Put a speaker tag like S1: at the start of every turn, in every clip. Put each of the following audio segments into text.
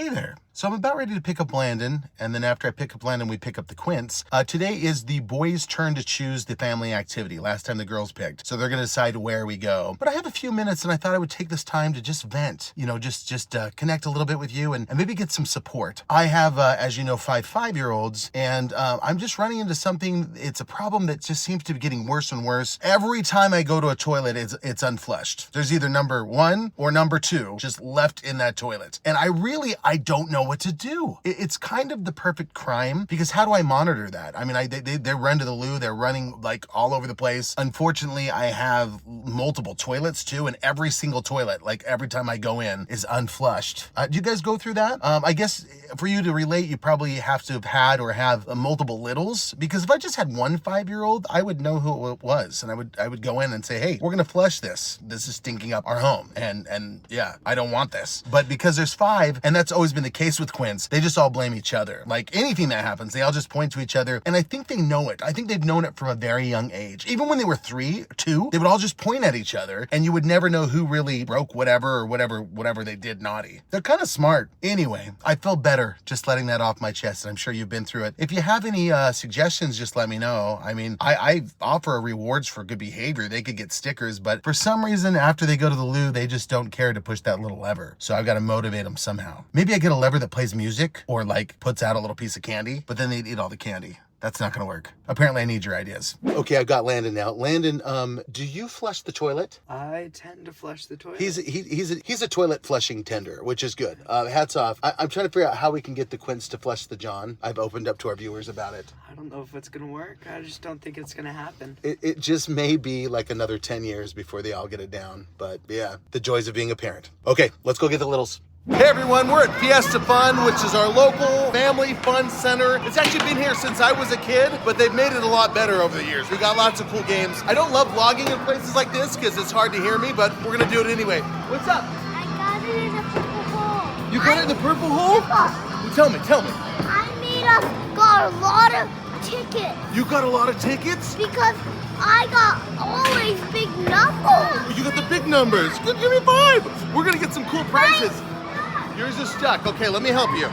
S1: Hey there. So I'm about ready to pick up Landon, and then after I pick up Landon, we pick up the Quints. Today is the boys' turn to choose the family activity. Last time the girls picked, so they're gonna decide where we go. But I have a few minutes, and I thought I would take this time to just vent, just connect a little bit with you and maybe get some support. I have, as you know, 5-5-year-olds, and I'm just running into something. It's a problem that just seems to be getting worse and worse. Every time I go to a toilet, it's unflushed. There's either number 1 or number 2 just left in that toilet. And I don't know what to do. It's kind of the perfect crime, because how do I monitor that? I mean, they run to the loo, they're running like all over the place. Unfortunately, I have multiple toilets too, and every single toilet, like every time I go in, is unflushed. Do you guys go through that? I guess for you to relate, you probably have to have had or have multiple littles, because if I just had one 5-year-old, I would know who it was, and I would go in and say, hey, we're gonna flush this. This is stinking up our home, and yeah, I don't want this. But because there's 5, and that's always been the case with Quints, they just all blame each other. Like anything that happens, they all just point to each other, and I think they know it. I think they've known it from a very young age. Even when they were 3, 2, they would all just point at each other, and you would never know who really broke whatever they did naughty. They're kind of smart. Anyway, I feel better just letting that off my chest, and I'm sure you've been through it. If you have any suggestions, just let me know. I mean, I offer rewards for good behavior. They could get stickers, but for some reason, after they go to the loo, they just don't care to push that little lever. So I've got to motivate them somehow. Maybe I get a lever that plays music or like puts out a little piece of candy, but then they'd eat all the candy. That's not gonna work. Apparently I need your ideas. Okay, I've got Landon now. Landon, do you flush the toilet?
S2: I tend to flush the toilet.
S1: He's a toilet flushing tender, which is good. Hats off. I'm trying to figure out how we can get the Quints to flush the John. I've opened up to our viewers about it.
S2: I don't know if it's gonna work. I just don't think it's gonna happen.
S1: It just may be like another 10 years before they all get it down. But yeah, the joys of being a parent. Okay, let's go get the littles. Hey everyone, we're at Fiesta Fun, which is our local family fun center. It's actually been here since I was a kid, but they've made it a lot better over the years. We got lots of cool games. I don't love vlogging in places like this because it's hard to hear me, but we're gonna do it anyway. What's up?
S3: I got it in the purple hole.
S1: You got it in the purple hole? Well, tell me.
S3: Got a lot of tickets.
S1: You got a lot of tickets?
S3: Because I got always big numbers.
S1: You got the big numbers. Good, give me 5. We're gonna get some cool prizes. Yours is stuck. Okay, let me help you.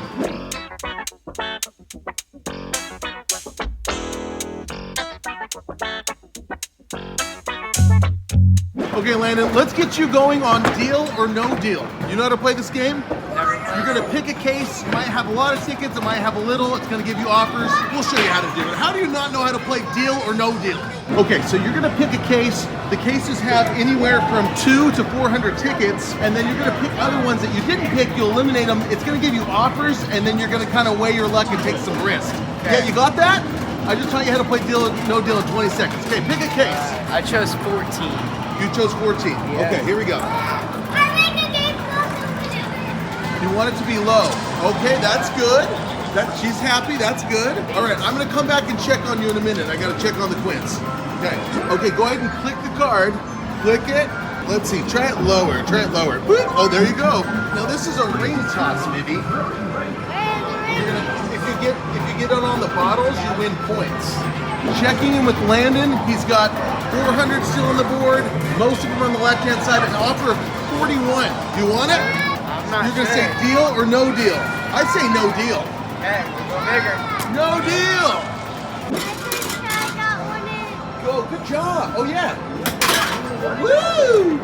S1: Okay, Landon, let's get you going on deal or no deal. You know how to play this game? You're gonna pick a case. You might have a lot of tickets, it might have a little. It's gonna give you offers. We'll show you how to do it. How do you not know how to play deal or no deal? Okay, so you're gonna pick a case. The cases have anywhere from 2 to 400 tickets, and then you're gonna pick other ones that you didn't pick. You'll eliminate them. It's gonna give you offers, and then you're gonna kind of weigh your luck and take some risk. Okay. Yeah, you got that? I just taught you how to play deal or no deal in 20 seconds. Okay, pick a case.
S2: I chose 14.
S1: You chose 14.
S2: Yeah.
S1: Okay, here we go.
S3: I make a game
S1: You want it to be low. Okay, that's good. She's happy, that's good. All right, I'm gonna come back and check on you in a minute. I gotta check on the Quints. Okay, go ahead and click the card. Click it. Let's see, try it lower, Boop. Oh, there you go. Now this is a ring toss, Vivi. If you get it on the bottles, you win points. Checking in with Landon, he's got 400 still on the board, most of them on the left-hand side, an offer of 41. Do you want it? You're gonna say deal or no deal? I say no deal.
S2: Okay, we'll go bigger.
S1: No deal!
S3: I got one in.
S1: Go, good job. Oh yeah. Woo!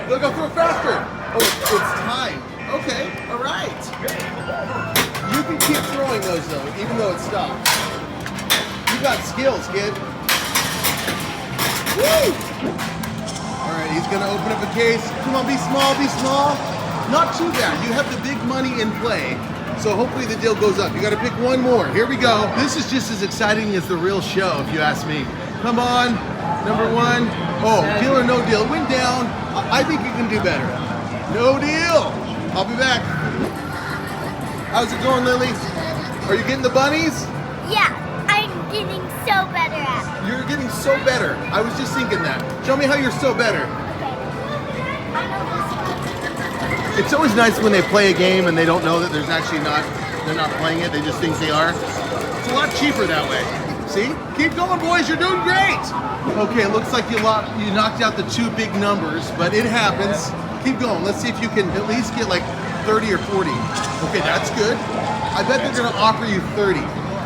S1: Look, go through it faster. Oh, it's time. Okay, all right. You can keep throwing those though, even though it stopped. You got skills, kid. Woo! All right, he's gonna open up a case. Come on, be small, be small. Not too bad. You have the big money in play, so hopefully the deal goes up. You gotta pick one more. Here we go. This is just as exciting as the real show, if you ask me. Come on, number 1. Oh, deal or no deal? It went down. I think you can do better. No deal. I'll be back. How's it going, Lily? Are you getting the bunnies?
S3: Yeah, I'm getting so better at it.
S1: You're getting so better. I was just thinking that. Show me how you're so better. It's always nice when they play a game and they don't know that they're not playing it. They just think they are. It's a lot cheaper that way. See? Keep going, boys. You're doing great. Okay, it looks like you knocked out the 2 big numbers, but it happens. Keep going. Let's see if you can at least get like 30 or 40. Okay, that's good. I bet they're gonna offer you 30.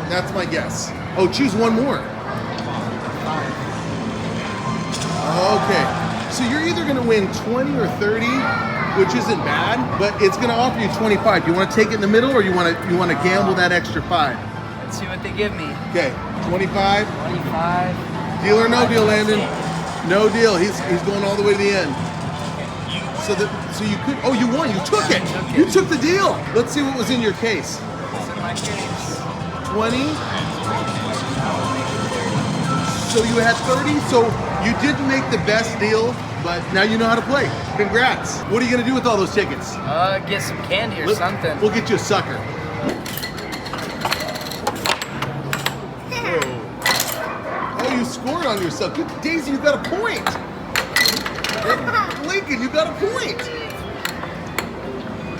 S1: That's my guess. Oh, choose one more. Okay, so you're either gonna win 20 or 30, which isn't bad, but it's gonna offer you 25. Do you wanna take it in the middle or you wanna gamble that extra 5?
S2: Let's see what they give me.
S1: Okay, 25.
S2: 25.
S1: Deal or no deal, Landon? No deal. He's going all the way to the end. So you could. Oh, you won. You took it. You took the deal. Let's see what was in your case.
S2: What's in my case?
S1: 20. So you had 30. So you didn't make the best deal, but now you know how to play. Congrats. What are you gonna do with all those tickets?
S2: Get some candy or something.
S1: We'll get you a sucker. Oh, you scored on yourself. Good. Daisy, you got a point. Lincoln, you got a point.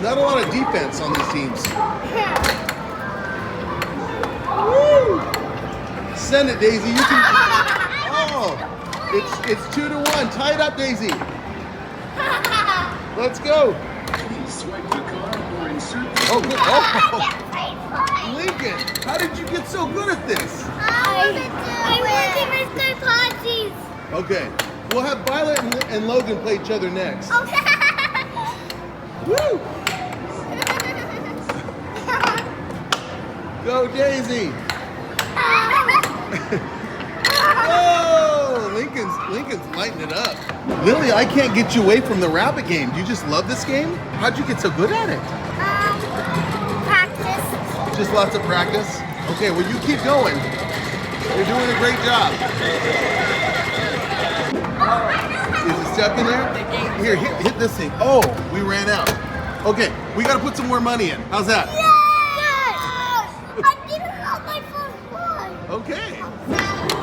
S1: Not a lot of defense on these teams. Woo! Send it, Daisy. You can. Oh, it's 2-1. Tie it up, Daisy. Let's go. Oh, good. Oh, Lincoln, how did you get so good at this?
S3: I went to Mr. Potsy's.
S1: Okay, we'll have Violet and Logan play each other next.
S3: Okay.
S1: Woo! Go, Daisy. Oh, Lincoln's lighting it up. Lily, I can't get you away from the rabbit game. Do you just love this game? How'd you get so good at it?
S3: Practice.
S1: Just lots of practice? Okay, well you keep going. You're doing a great job. Is it stuck in there? Here, hit this thing. Oh, we ran out. Okay, we gotta put some more money in. How's that?
S3: Yes! I didn't have my first one.
S1: Okay.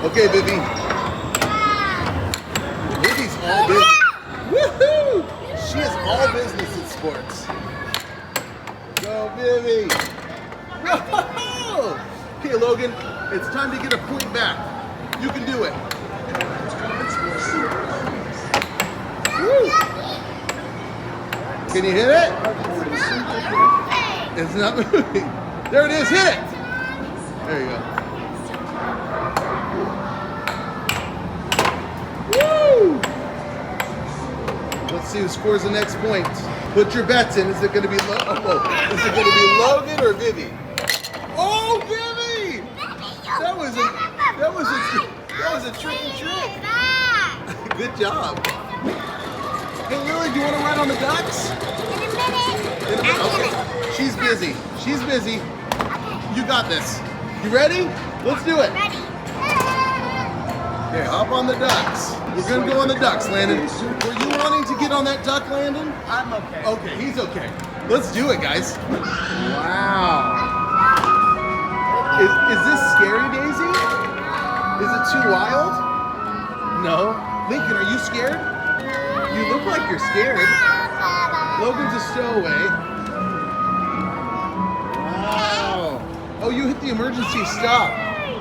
S1: Okay, Vivi. Vivi's all business. Woohoo! She is all business in sports. Go, Vivi. Whoa! Okay, Logan, it's time to get a point back. You can do it. Woo! Can you hit it? It's not moving. There it is. Hit it. There you go. Woo! Let's see who scores the next point. Put your bets in. Is it going to be Is it going to be Logan or Vivi? Oh, Vivi! That was a tricky trick. Good job. Hey, Lily, do you want to ride on the ducks?
S3: In a minute.
S1: Okay. She's busy. She's busy. You got this. You ready? Let's do it.
S3: Ready.
S1: Okay, hop on the ducks. We're gonna go on the ducks, Landon. Were you wanting to get on that duck, Landon?
S2: I'm okay.
S1: Okay, he's okay. Let's do it, guys. Wow. Is this scary, Daisy? Is it too wild? No. Lincoln, are you scared? You look like you're scared. Logan's a stowaway. Wow. Oh, you hit the emergency stop.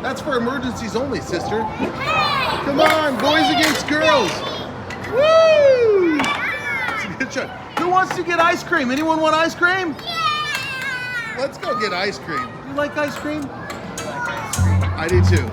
S1: That's for emergencies only, sister. Come on, boys against girls. Woo! It's a good shot. Who wants to get ice cream? Anyone want ice cream?
S3: Yeah!
S1: Let's go get ice cream. You like ice cream?
S2: I like ice cream.
S1: I do too.